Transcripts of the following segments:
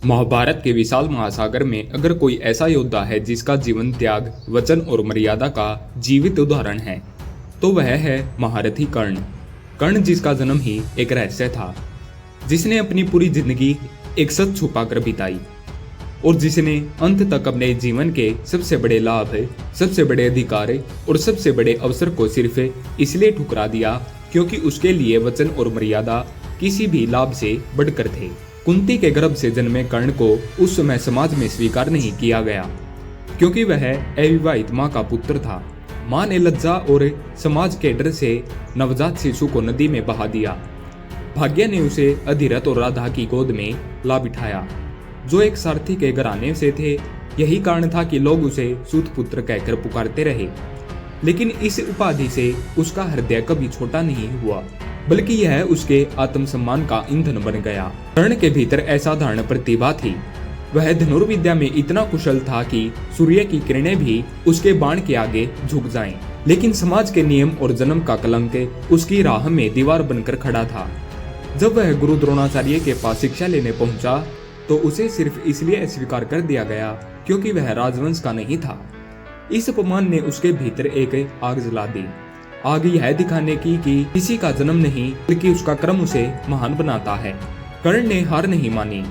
महाभारत के विशाल महासागर में अगर कोई ऐसा योद्धा है जिसका जीवन त्याग, वचन और मर्यादा का जीवित उदाहरण है, तो वह है महारथी कर्ण। कर्ण जिसका जन्म ही एक रहस्य था, जिसने अपनी पूरी जिंदगी एक सच छुपाकर बिताई और जिसने अंत तक अपने जीवन के सबसे बड़े लाभ, सबसे बड़े अधिकार और सबसे बड़े अवसर को सिर्फ इसलिए ठुकरा दिया क्योंकि उसके लिए वचन और मर्यादा किसी भी लाभ से बढ़कर थे। कुंती के गर्भ से जन्मे कर्ण को उस समय समाज में स्वीकार नहीं किया गया क्योंकि वह अविवाहित मां का पुत्र था। मां ने लज्जा और समाज के डर से नवजात शिशु को नदी में बहा दिया। भाग्य ने उसे अधिरथ और राधा की गोद में ला बिठाया, जो एक सारथी के घराने से थे। यही कारण था कि लोग उसे सूत पुत्र कहकर पुकारते रहे, लेकिन इस उपाधि से उसका हृदय कभी छोटा नहीं हुआ, बल्कि यह उसके आत्मसम्मान का ईंधन बन गया। कर्ण के भीतर असाधारण प्रतिभा थी। वह धनुर्विद्या में इतना कुशल था कि सूर्य की किरणें भी उसके बाण के आगे झुक जाएं। लेकिन समाज के नियम और जन्म का कलंक उसकी राह में दीवार बनकर खड़ा था। जब वह गुरु द्रोणाचार्य के पास शिक्षा लेने पहुंचा तो उसे सिर्फ इसलिए अस्वीकार कर दिया गया क्योंकि वह राजवंश का नहीं था। इस अपमान ने उसके भीतर एक आग जला दी। आग यह दिखाने की कि किसी का जन्म नहीं बल्कि उसका कर्म उसे महान बनाता है। कर्ण ने हार नहीं मानी।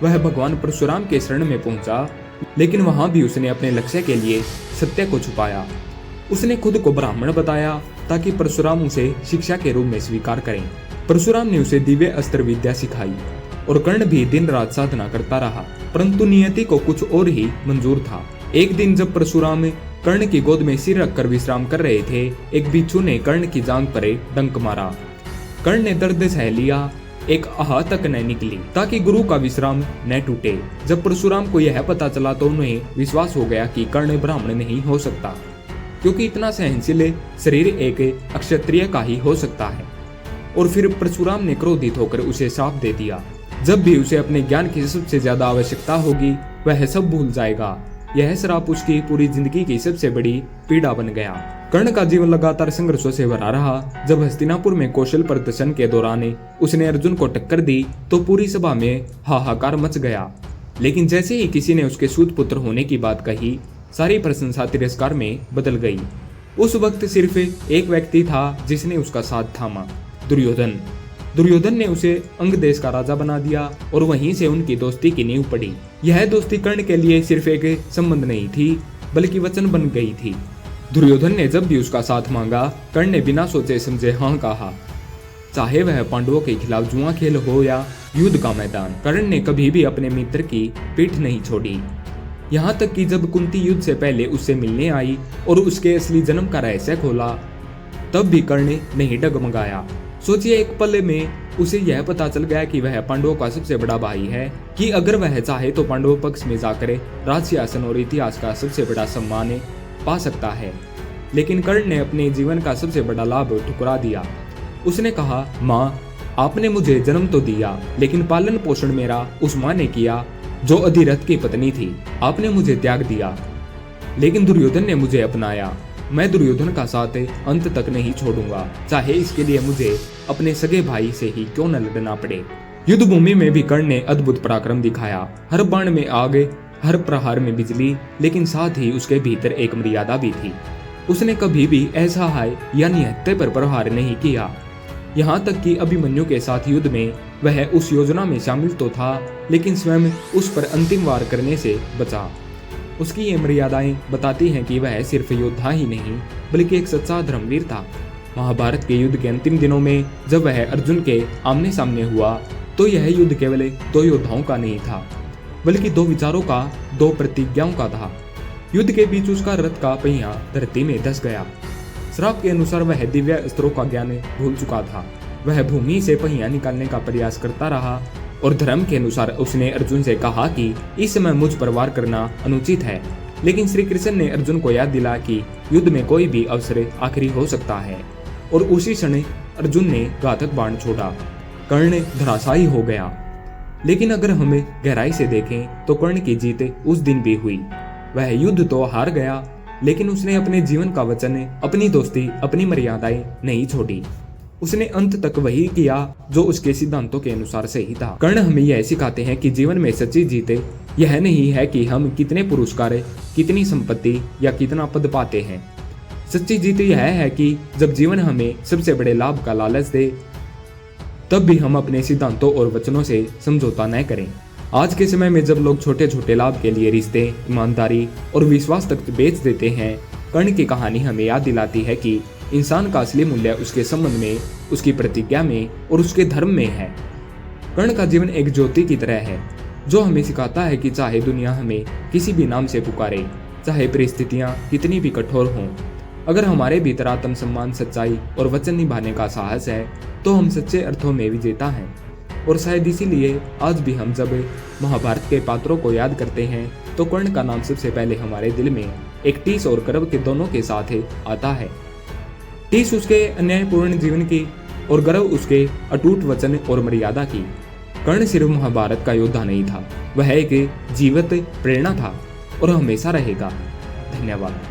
वह भगवान परशुराम के शरण में पहुंचा, लेकिन वहां भी उसने अपने लक्ष्य के लिए सत्य को छुपाया। उसने खुद को ब्राह्मण बताया ताकि परशुराम उसे शिक्षा के रूप में स्वीकार करें। परशुराम ने उसे दिव्य अस्त्र विद्या सिखाई और कर्ण भी दिन रात साधना करता रहा, परंतु नियति को कुछ और ही मंजूर था। एक दिन जब परशुराम कर्ण की गोद में सिर रखकर विश्राम कर रहे थे, एक बिच्छू ने कर्ण की जांघ पर डंक मारा। कर्ण ने दर्द सह लिया, एक आह तक न निकली ताकि गुरु का विश्राम न टूटे। जब परशुराम को यह पता चला तो उन्हें विश्वास हो गया कि कर्ण ब्राह्मण नहीं हो सकता, क्योंकि इतना सहनशील शरीर एक अक्षत्रिय का ही हो सकता है। और फिर परशुराम ने क्रोधित होकर उसे श्राप दे दिया। जब भी उसे अपने ज्ञान की सबसे ज्यादा आवश्यकता होगी, वह सब भूल जाएगा। यह श्राप उसकी पूरी जिंदगी की सबसे बड़ी पीड़ा बन गया। कर्ण का जीवन लगातार संघर्षों से भरा रहा। जब हस्तिनापुर में कौशल प्रदर्शन के दौरान उसने अर्जुन को टक्कर दी तो पूरी सभा में हाहाकार मच गया। लेकिन जैसे ही किसी ने उसके सूत पुत्र होने की बात कही, सारी प्रशंसा तिरस्कार में बदल गई। उस वक्त सिर्फ एक व्यक्ति था जिसने उसका साथ थामा, दुर्योधन। दुर्योधन ने उसे अंग देश का राजा बना दिया और वहीं से उनकी दोस्ती की नींव पड़ी। यह दोस्ती कर्ण के लिए सिर्फ एक संबंध नहीं थी, बल्कि वचन बन गई थी। दुर्योधन ने जब भी उसका साथ मांगा, कर्ण ने बिना सोचे समझे हाँ कहा, चाहे वह पांडवों के खिलाफ जुआ खेल हो या युद्ध का मैदान। कर्ण ने कभी भी अपने मित्र की पीठ नहीं छोड़ी। यहाँ तक कि जब कुंती युद्ध से पहले उससे मिलने आई और उसके असली जन्म का रहस्य खोला, तब भी कर्ण नहीं डगमगाया। सोचिए, एक पल में उसे यह पता चल गया कि वह पांडवों का सबसे बड़ा भाई है, कि अगर वह चाहे तो पांडवों पक्ष में जाकर राजसिंहासन और इतिहास का सबसे बड़ा सम्मान पा सकता है। लेकिन कर्ण ने अपने जीवन का सबसे बड़ा लाभ ठुकरा दिया। उसने कहा, माँ, आपने मुझे जन्म तो दिया, लेकिन पालन पोषण मेरा उस माँ ने किया जो अधिरथ की पत्नी थी। आपने मुझे त्याग दिया, लेकिन दुर्योधन ने मुझे अपनाया। मैं दुर्योधन का साथ अंत तक नहीं छोड़ूंगा, चाहे इसके लिए मुझे अपने सगे भाई से ही क्यों न लड़ना पड़े। युद्ध भूमि में भी कर्ण ने अद्भुत पराक्रम दिखाया। हर बाण में आग, हर प्रहार में बिजली, लेकिन साथ ही उसके भीतर एक मर्यादा भी थी। उसने कभी भी असहाय यानी हत्या पर प्रहार नहीं किया। यहाँ तक कि अभिमन्यु के साथ युद्ध में वह उस योजना में शामिल तो था, लेकिन स्वयं उस पर अंतिम वार करने से बचा। उसकी ये मर्यादाएं बताती हैं कि वह सिर्फ योद्धा ही नहीं, बल्कि एक सच्चा धर्मवीर था। महाभारत के युद्ध के अंतिम दिनों में जब वह अर्जुन के आमने सामने हुआ, तो यह युद्ध केवल दो योद्धाओं का नहीं था, बल्कि दो विचारों का, दो प्रतिज्ञाओं का था। युद्ध के बीच उसका रथ का पहिया धरती में धस गया। श्राप के अनुसार वह दिव्य अस्त्रों का ज्ञान भूल चुका था। वह भूमि से पहिया निकालने का प्रयास करता रहा और धर्म के अनुसार उसने अर्जुन से कहा कि इस समय मुझ पर वार करना अनुचित है। लेकिन श्री कृष्ण ने अर्जुन को याद दिला कि युद्ध में कोई भी अवसर आखिरी हो सकता है, और उसी क्षण अर्जुन ने घातक बाण छोड़ा। कर्ण धराशायी हो गया। लेकिन अगर हम गहराई से देखें तो कर्ण की जीत उस दिन भी हुई। वह युद्ध तो हार गया, लेकिन उसने अपने जीवन का वचन, अपनी दोस्ती, अपनी मर्यादाएं नहीं छोड़ी। उसने अंत तक वही किया जो उसके सिद्धांतों के अनुसार सही था। कर्ण हमें यह सिखाते हैं कि जीवन में सच्ची जीत यह नहीं है कि हम कितने पुरस्कार, कितनी संपत्ति या कितना पद पाते हैं। सच्ची जीत यह है कि जब जीवन हमें सबसे बड़े लाभ का लालच दे, तब भी हम अपने सिद्धांतों और वचनों से समझौता न करें। आज के समय में जब लोग छोटे छोटे लाभ के लिए रिश्ते, ईमानदारी और विश्वास तक बेच देते हैं, कर्ण की कहानी हमें याद दिलाती है कि इंसान का असली मूल्य उसके संबंध में, उसकी प्रतिज्ञा में और उसके धर्म में है। कर्ण का जीवन एक ज्योति की तरह है जो हमें सिखाता है कि चाहे दुनिया हमें किसी भी नाम से पुकारे, चाहे परिस्थितियां कितनी भी कठोर हों, अगर हमारे भीतर आत्मसम्मान, सच्चाई और वचन निभाने का साहस है तो हम सच्चे अर्थों में विजेता हैं। और शायद इसीलिए आज भी हम जब महाभारत के पात्रों को याद करते हैं तो कर्ण का नाम सबसे पहले हमारे दिल में एक टीस और गर्व के दोनों के साथ आता है। टीस उसके अन्यायपूर्ण जीवन की और गर्व उसके अटूट वचन और मर्यादा की। कर्ण सिर्फ महाभारत का योद्धा नहीं था, वह एक जीवित प्रेरणा था और हमेशा रहेगा। धन्यवाद।